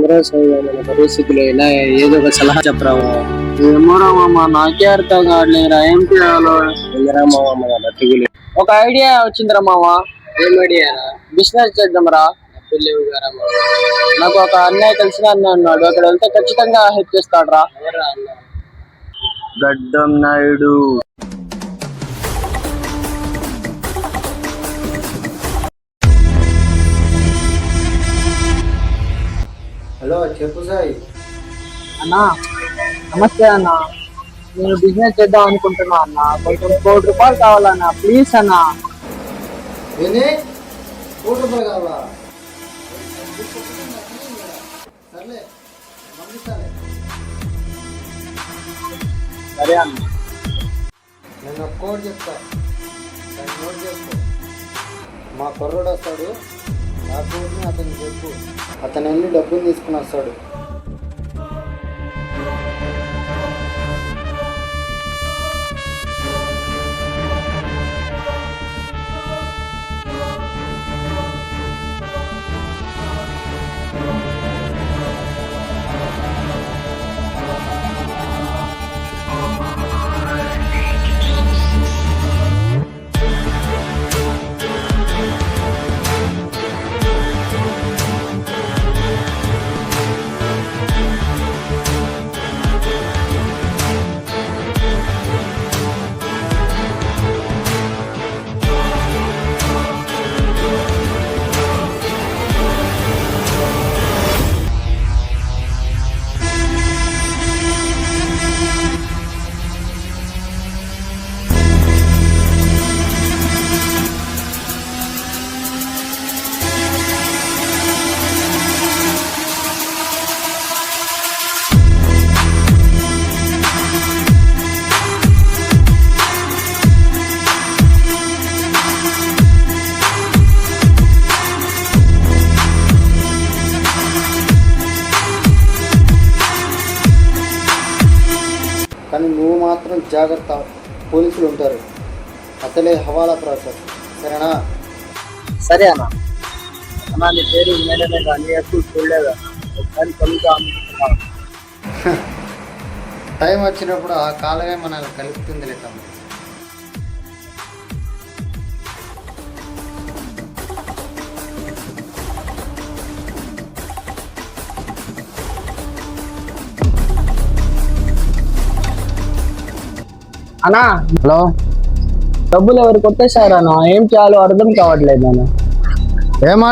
ఏంద్రా మన పరిస్థితులు ఇలా ఏదో ఒక సలహా చెప్పరాము. ఏమోరా మామ, నాకే అర్థం కావట్లేదురా, ఏం చేయాలో. ఏంద్రా మామ మన బతుకులు. ఒక ఐడియా వచ్చిందిరా మామ. ఏం ఐడియా? బిజినెస్ చేద్దాంరా. లేవు గారా మామ. నాకు ఒక అన్నయ్య తెలిసిన అన్న అన్నాడు, అక్కడ వెళ్తే ఖచ్చితంగా హెల్ప్ చేస్తాడు రా. ఎవరా అన్న? గడ్డం నాయుడు. హలో చెప్పు సాయి. అన్నా నమస్తే అన్న, నేను బిజినెస్ చేద్దాం అనుకుంటున్నా అన్న. కొంచెం ₹1,00,00,000 కావాలన్నా, ప్లీజ్ అన్న. ఏనే ₹1,00,00,000 కావాలా? సర్లే పంపిస్తాలే. సరే అన్న. నేను ఒక కోడ్ చెప్తా, దాన్ని నోట్ చేసుకో. మా కుర్రోడు వస్తాడు, ఆ కోడ్ని అతనికి చెప్పు. అతను వెళ్ళి డబ్బులు తీసుకుని వస్తాడు. కానీ నువ్వు మాత్రం జాగ్రత్త, పోలీసులు ఉంటారు. అసలే హవాలా ప్రాసెస్, సరేనా? సరే అన్న. అన్న నీ పేరు వినడమే కానీ ఎప్పుడు చూడలేదు అన్న. ఒకసారి కలుగుతా అనుకుంటున్నాను. టైం వచ్చినప్పుడు ఆ కాలమే మనల్ని కలుపుతుంది లేకమ్మ. అన్నా హలో, డబ్బులు ఎవరు కొట్టేశారా? ఏం చేయాలో అర్థం కావట్లేదు అన్న. ఏం